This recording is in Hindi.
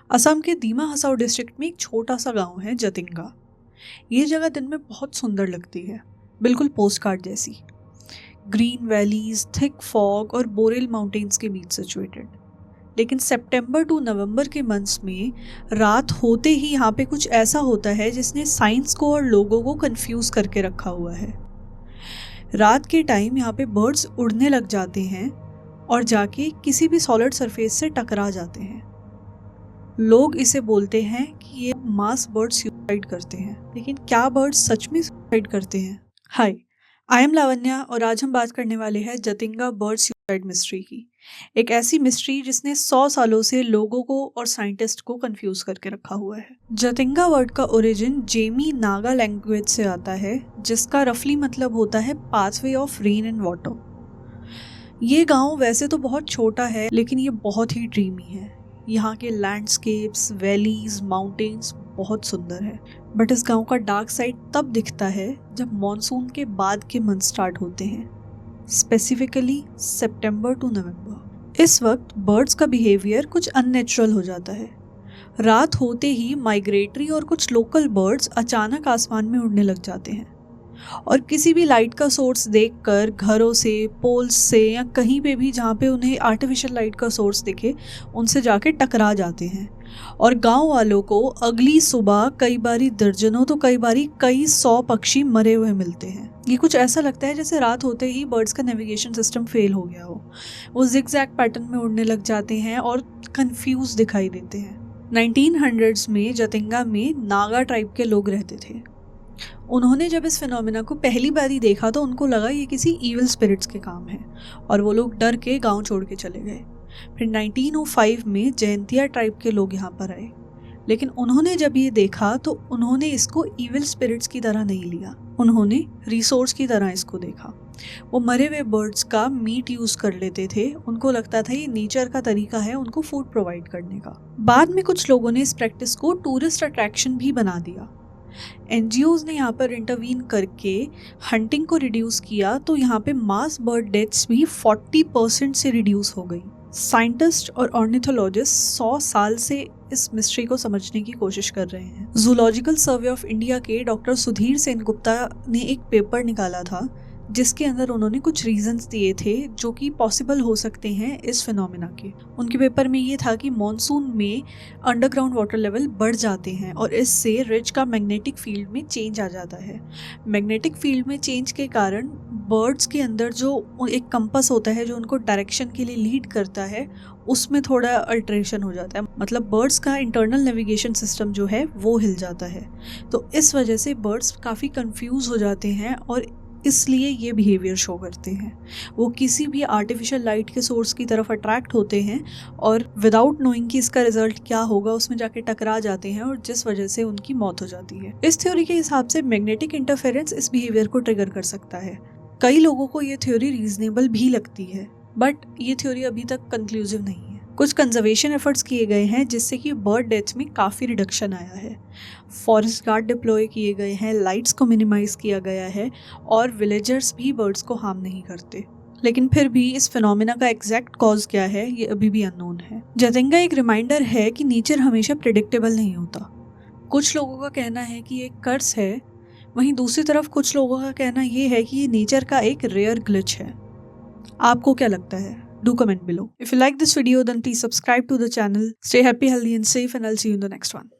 असम के दीमा हसाओ डिस्ट्रिक्ट में एक छोटा सा गांव है जतिंगा। ये जगह दिन में बहुत सुंदर लगती है, बिल्कुल पोस्टकार्ड जैसी। ग्रीन वैलीज, थिक फॉग और बोरेल माउंटेन्स के बीच सिचुएटेड। लेकिन सितंबर टू नवंबर के मंथ्स में रात होते ही यहाँ पे कुछ ऐसा होता है जिसने साइंस को और लोगों को कंफ्यूज करके रखा हुआ है। रात के टाइम यहाँ पे बर्ड्स उड़ने लग जाते हैं और जाके किसी भी सॉलिड सरफेस से टकरा जाते हैं। लोग इसे बोलते हैं कि ये मास बर्ड्स सुसाइड करते हैं, लेकिन क्या बर्ड्स सच में सुसाइड करते हैं? हाय, आई एम लावण्या और आज हम बात करने वाले हैं जतिंगा बर्ड सुसाइड मिस्ट्री की। एक ऐसी मिस्ट्री जिसने 100 सालों से लोगों को और साइंटिस्ट को कंफ्यूज करके रखा हुआ है। जतिंगा वर्ड का ओरिजिन जेमी नागा लैंग्वेज से आता है, जिसका रफली मतलब होता है pathway of rain and water. ये गांव वैसे तो बहुत छोटा है, लेकिन ये बहुत ही ड्रीमी है। यहाँ के लैंडस्केप्स, वैलीज, माउंटेन्स बहुत सुंदर है। बट इस गांव का डार्क साइड तब दिखता है जब मॉनसून के बाद के मंथ स्टार्ट होते हैं, स्पेसिफिकली सितंबर टू नवंबर। इस वक्त बर्ड्स का बिहेवियर कुछ अननेचुरल हो जाता है। रात होते ही माइग्रेटरी और कुछ लोकल बर्ड्स अचानक आसमान में उड़ने लग जाते हैं और किसी भी लाइट का सोर्स देखकर घरों से, पोल्स से या कहीं पे भी जहाँ पे उन्हें आर्टिफिशियल लाइट का सोर्स दिखे, उनसे जाके टकरा जाते हैं। और गांव वालों को अगली सुबह कई बारी दर्जनों तो कई बारी कई 100 पक्षी मरे हुए मिलते हैं। ये कुछ ऐसा लगता है जैसे रात होते ही बर्ड्स का नेविगेशन सिस्टम फेल हो गया हो। वो जिगजैग पैटर्न में उड़ने लग जाते हैं और कंफ्यूज दिखाई देते हैं। 1900s में जतिंगा में नागा ट्राइब के लोग रहते थे। उन्होंने जब इस फिनोमिना को पहली बार ही देखा तो उनको लगा ये किसी इविल स्पिरिट्स के काम है और वो लोग डर के गांव छोड़ के चले गए। फिर 1905 में जयंतिया ट्राइब के लोग यहाँ पर आए, लेकिन उन्होंने जब ये देखा तो उन्होंने इसको इविल स्पिरिट्स की तरह नहीं लिया, उन्होंने रिसोर्स की तरह इसको देखा। वो मरे हुए बर्ड्स का मीट यूज कर लेते थे, उनको लगता था ये नेचर का तरीका है उनको फूड प्रोवाइड करने का। बाद में कुछ लोगों ने इस प्रैक्टिस को टूरिस्ट अट्रैक्शन भी बना दिया। एनजीओज ने यहाँ पर इंटरवीन करके हंटिंग को रिड्यूस किया, तो यहाँ पे मास बर्ड डेथ्स भी 40% से रिड्यूस हो गई। साइंटिस्ट और ऑर्निथोलॉजिस्ट 100 साल से इस मिस्ट्री को समझने की कोशिश कर रहे हैं। जूलॉजिकल सर्वे ऑफ इंडिया के डॉक्टर सुधीर सेन गुप्ता ने एक पेपर निकाला था जिसके अंदर उन्होंने कुछ रीजंस दिए थे जो कि पॉसिबल हो सकते हैं इस फिनोमिना के। उनके पेपर में ये था कि मॉनसून में अंडरग्राउंड वाटर लेवल बढ़ जाते हैं और इससे रिज का मैग्नेटिक फील्ड में चेंज आ जाता है। मैग्नेटिक फील्ड में चेंज के कारण बर्ड्स के अंदर जो एक कंपास होता है जो उनको डायरेक्शन के लिए लीड करता है, उसमें थोड़ा अल्टरेशन हो जाता है। मतलब बर्ड्स का इंटरनल नेविगेशन सिस्टम जो है वो हिल जाता है। तो इस वजह से बर्ड्स काफ़ी कंफ्यूज हो जाते हैं और इसलिए ये बिहेवियर शो करते हैं। वो किसी भी आर्टिफिशियल लाइट के सोर्स की तरफ अट्रैक्ट होते हैं और विदाउट नोइंग कि इसका रिजल्ट क्या होगा उसमें जाके टकरा जाते हैं और जिस वजह से उनकी मौत हो जाती है। इस थ्योरी के हिसाब से मैग्नेटिक इंटरफेरेंस इस बिहेवियर को ट्रिगर कर सकता है। कई लोगों को ये थ्योरी रीजनेबल भी लगती है, बट ये थ्योरी अभी तक कंक्लूसिव नहीं है। कुछ कंजर्वेशन एफर्ट्स किए गए हैं जिससे कि बर्ड डेथ में काफ़ी रिडक्शन आया है। फॉरेस्ट गार्ड डिप्लॉय किए गए हैं, लाइट्स को मिनिमाइज किया गया है और विलेजर्स भी बर्ड्स को हार्म नहीं करते। लेकिन फिर भी इस फिनोमिना का एग्जैक्ट कॉज क्या है ये अभी भी अननोन है। जतिंगा एक रिमाइंडर है कि नेचर हमेशा प्रिडिक्टेबल नहीं होता। कुछ लोगों का कहना है कि ये कर्स है, वहीं दूसरी तरफ कुछ लोगों का कहना ये है कि ये नेचर का एक रेयर ग्लिच है। आपको क्या लगता है? Do comment below. If you like this video, then please subscribe to the channel. Stay happy, healthy and safe, and I'll see you in the next one.